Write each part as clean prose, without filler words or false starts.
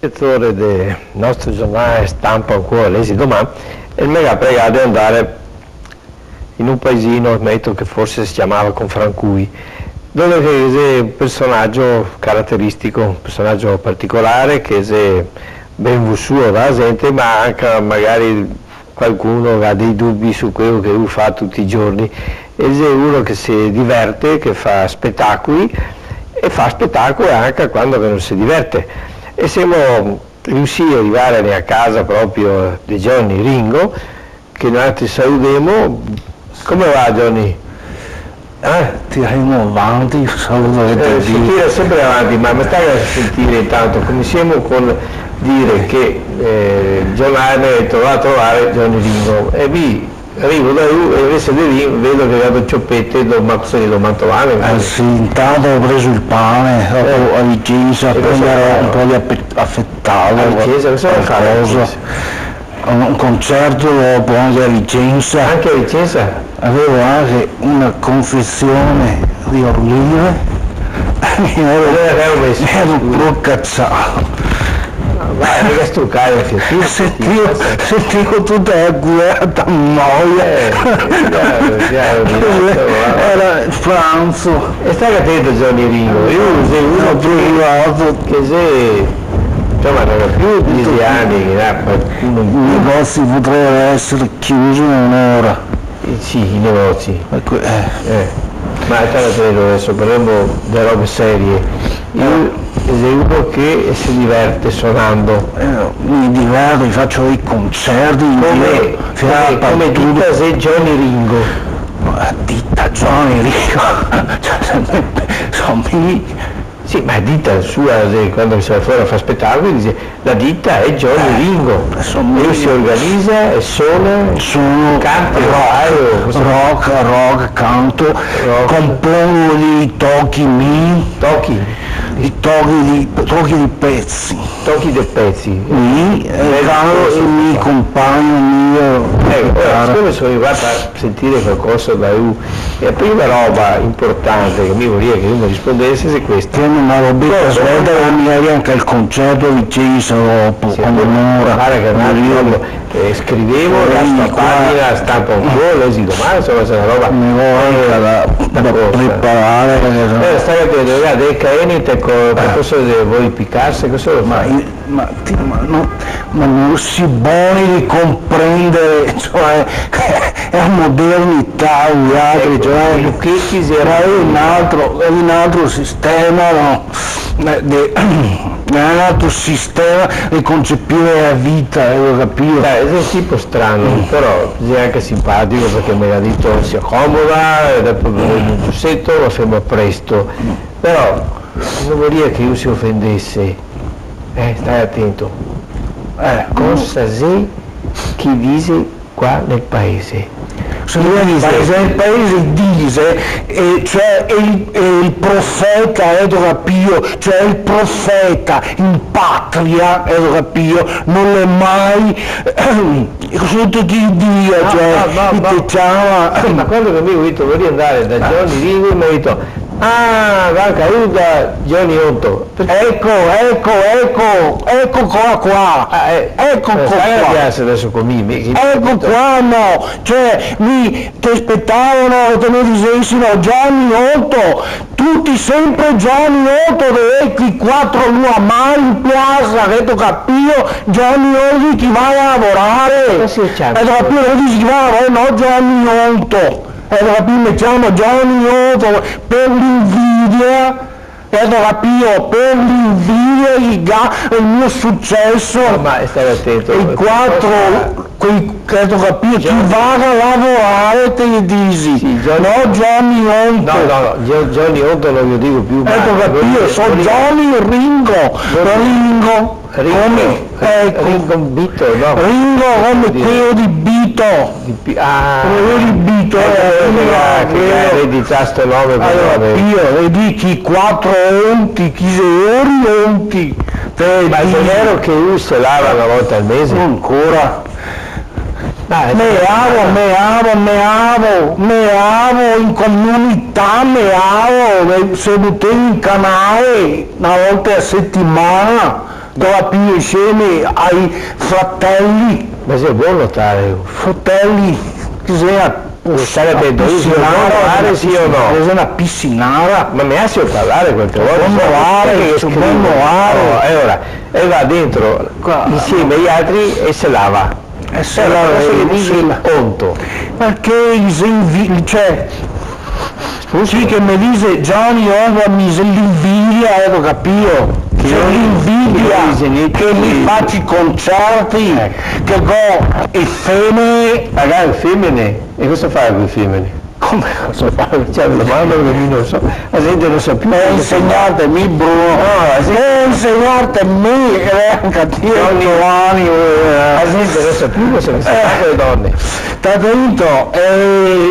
direttore del nostro giornale Stampa ancora Lesi domani e mi ha pregato di andare in un paesino che forse si chiamava Confrancui, dove c'è un personaggio caratteristico, un personaggio particolare che è ben vissuto da gente, ma anche magari qualcuno ha dei dubbi su quello che lui fa tutti i giorni. E è uno che si diverte, che fa spettacoli e fa spettacoli anche quando non si diverte. E siamo riusciti ad arrivare a casa proprio di Johnny Ringo, che noi ti salutiamo. Come va Johnny? Tiriamo avanti, saluto Si tira sempre avanti, ma mi stai a sentire intanto, cominciamo con dire che il giornale va a trovare Johnny Ringo e vi arrivo da lui e invece di lì vedo che vado cioppette do mantovane. Sì, intanto ho preso il pane, dopo a Vicenza, poi ero un po' di affettato. A Vicenza, cosa vuoi fare? Un concerto dopo anche a Vicenza. Anche a Vicenza? Avevo anche una confezione di olive. Mi ero proprio cazzato. Vai, mica struccare il sentivo tutta la guerra, noia. Era il pranzo. E stai attento Johnny Ringo, io sei uno privato che sei, insomma non ho più 10 anni, i negozi potrebbero essere chiusi un'ora. Sì, i negozi. Ma stai attento adesso, parliamo di robe serie. Io sei uno che si diverte suonando. Mi diverto, faccio dei concerti. Come ditta sei Johnny Ringo. Ditta Johnny Ringo. Sì, ma ditta sua, quando si va fuori a fare spettacoli, dice la ditta è Johnny Ringo. Lui si organizza e suona, canta, rock, canto, compongo di tocchi di pezzi. Tocchi dei pezzi. E il mio compagno mio. Siccome sono arrivato a sentire qualcosa da lui, la prima roba importante che mi vorrei che lui mi rispondesse è questa. Una robetta svelta che mi arriva anche al concerto di Vicenza dopo, quando un'ora. Scrivevo la pagina Stampa ancora, Lesi domani, insomma c'è una roba da preparare. Stai capendo, guarda, il Caenite cosa vuoi piccarsi, cosa lo fai? Ma non si buoni di comprendere, cioè è la modernità, gli altri, cioè è un altro sistema, no? È un altro sistema di concepire la vita, lo capito? È un tipo strano, però è anche simpatico perché me l'ha detto si accomoda, e dopo un giussetto lo fermo presto, però non vorrei che io si offendesse, stai attento, cosa sei che dice qua nel paese? Il paese dice, cioè il profeta Edoardo, cioè il profeta in patria Edoardo non è mai sotto di Dio, ma quando mi ho detto vorrei andare da Johnny Ringo mi ha detto va caduta Johnny Otto. Ecco qua. Ecco qua. Adesso con ecco qua, no, cioè ti aspettavano che mi dicessero Johnny Otto, tutti sempre Johnny Otto, ecco 4 non mai in piazza, che tu capito, Johnny Otto chi va a lavorare? E dopo dici chi va a lavorare, no Johnny Otto. E dopo mettiamo Johnny Otto per l'invidia, e dopo per l'invidia il mio successo, ma stai attento, i 4 chi va a lavorare te li dici, no Johnny Otto. No, Johnny Otto non lo dico più. Sono Johnny Ringo. Ringo Bito, no? Ringo come quello di Bito. Quello di Bito che eredità sto nome. E dici 4 onti, chi sei onti. Ma è vero che lui se lava una volta al mese? Non ancora. Meavo in comunità, se buttevo in canale una volta a settimana, tu capito, insieme ai fratelli, Ma se vuoi notare, fratelli, che sia sarebbe dovuto nuotare sì o no? È una piscinara. Ma mi lascio parlare qualche volta? Buon nuotare, E ora, e va dentro insieme agli altri e se lava. E se la dice conto. perché cioè, sì che mi dice Johnny Owen mi se l'invidia, ecco capito? C'è l'invidia che mi faccio i concerti, che go e femmine. Magari femmine, e cosa fai con i femmini? Come cosa fai? Cioè, la domanda che io non so, la gente non sa più. Insegnatemi Bruno, insegnatemi, cattivo Giovanni, La gente non sa più cosa si fa con le donne. t'ha detto,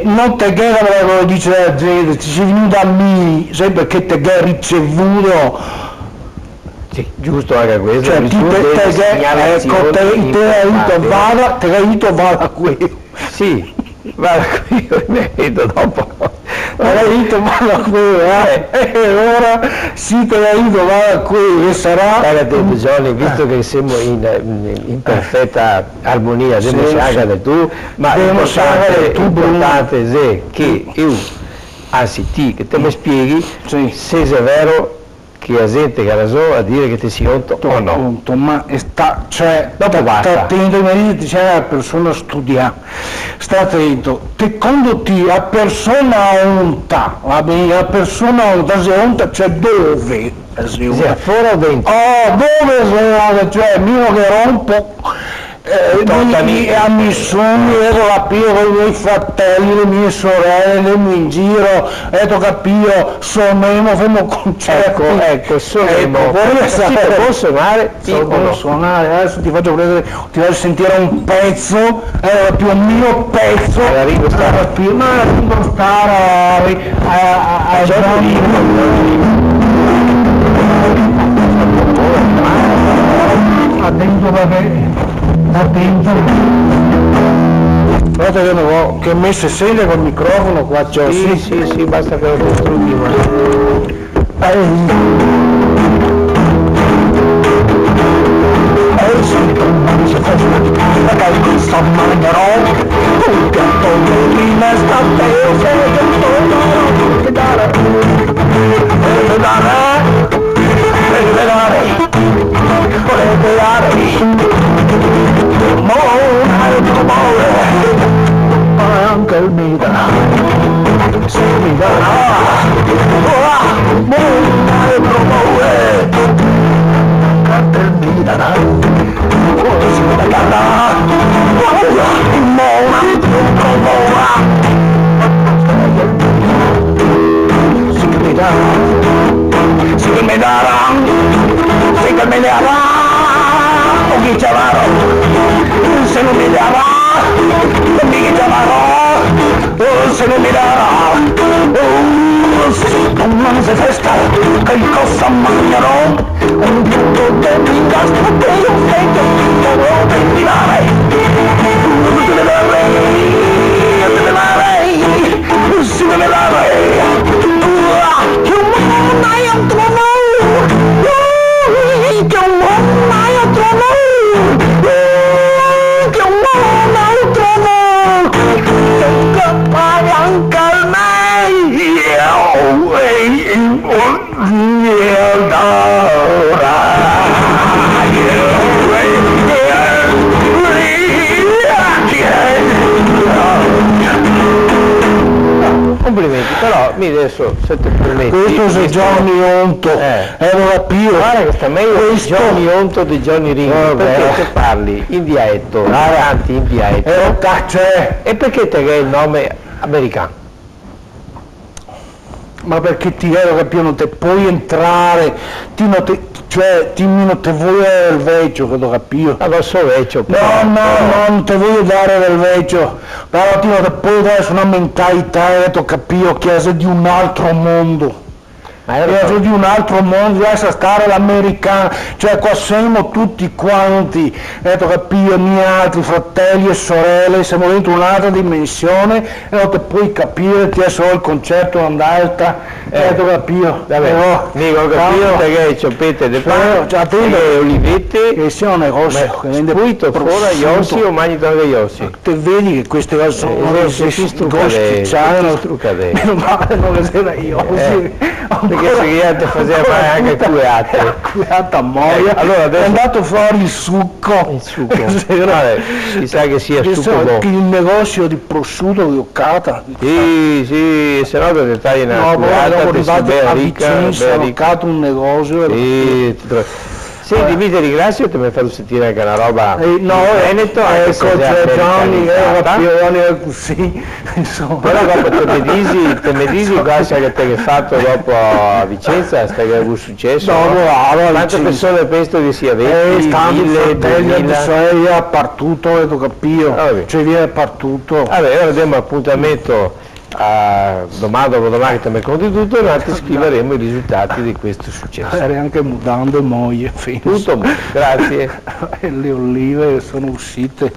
non te che come dice la gente, ci sei venuto a me, sempre che te che hai ricevuto. Sì, giusto anche questo. Cioè, te hai detto vada qui. Sì, vada qui, mi vedo dopo. Hai detto vada qui, e ora sì te l'hai detto vada qui, che sarà. Stai attento Johnny, visto che siamo in perfetta armonia, devo sagare tu, ma l'importante è che io, anzi ti, che te mi spieghi se è vero che la gente che la so a dire che ti si onto o no. Ma sta, cioè, Dopo basta. sta attento, mi dice c'è una persona studia, sta attento, secondo te la persona onta, va bene, la persona onta, se onta c'è dove? Sì, fuori o dentro? Oh, dove sono? Cioè, mio che rompo a missioni, ho capito con i miei fratelli, le mie sorelle, le mie in giro, ho capito, suoniamo, facciamo concerti. Ecco, suoniamo. Può suonare? Sì, Può suonare, adesso ti faccio vedere, ti faccio sentire un pezzo, più un mio pezzo, la Ringo Starr. ma la Ringo Starr, attento perché attento, guarda che non ho, che me si sente col microfono qua, cioè, sì, basta che lo distruggi, ma... non si fa magari questa manierò, tutti attorno di me stateo, se che dare, anche il Mida se mi darà anche il Mida si mi darà se non mi darà, mi chiamerò, se non mi darà, se non si festa, che cosa mangerò, un piatto di ingastro che io sento, dovrò ventilare, se ne me Complimenti, però mi adesso se ti permetti. Questo sei Johnny Onto, lo capivo. Guarda che sta meglio questo... Johnny Onto di Johnny Ringo, perché te parli in dialetto, avanti in dialetto. E perché te che è il nome americano? Ma perché ti vedo che più non te puoi entrare, ti non te vuoi dare del vecchio, che lo capisco. Ma lo so vecchio. No, non te voglio dare del vecchio, però ti non te puoi dare su una mentalità, che ho capito che sei di un altro mondo. è di un altro mondo, lascia stare l'americano, cioè qua siamo tutti quanti, capire, i miei altri fratelli e sorelle, siamo dentro un'altra dimensione e non ti puoi capire, ti è solo il concetto andata, capire. Vabbè, Nico, capito che ciopete de pane, e olivette, che sia un negozio che vende spuito, fuori, iossi o mangi da iossi. Te vedi che queste cose sono struccate. Meno male non le sei da iossi. Perché se io ti faceva fare anche cueate. Cueata moia. Allora adesso è andato fuori il succo. Il succo. Vabbè, chissà che sia succo buono. Il negozio di prosciutto di Occata. Sì, se no ti tagli una cueata, ti sei bella ricca, un negozio. Senti, mi ti ringrazio e ti mi fai sentire anche una roba Veneto, anche se è Gianni, così, insomma. Però dopo te mi dici cosa che ti hai fatto dopo a Vicenza, stai che è successo? Quante persone penso che sia 20, 1000, è partito, ho capito, cioè viene partito. Vabbè, ora diamo appuntamento a domani dopo domani che mi conti tutto e noi ti scriveremo i risultati di questo successo. Anche mutande moglie, tutto, grazie. E le olive sono uscite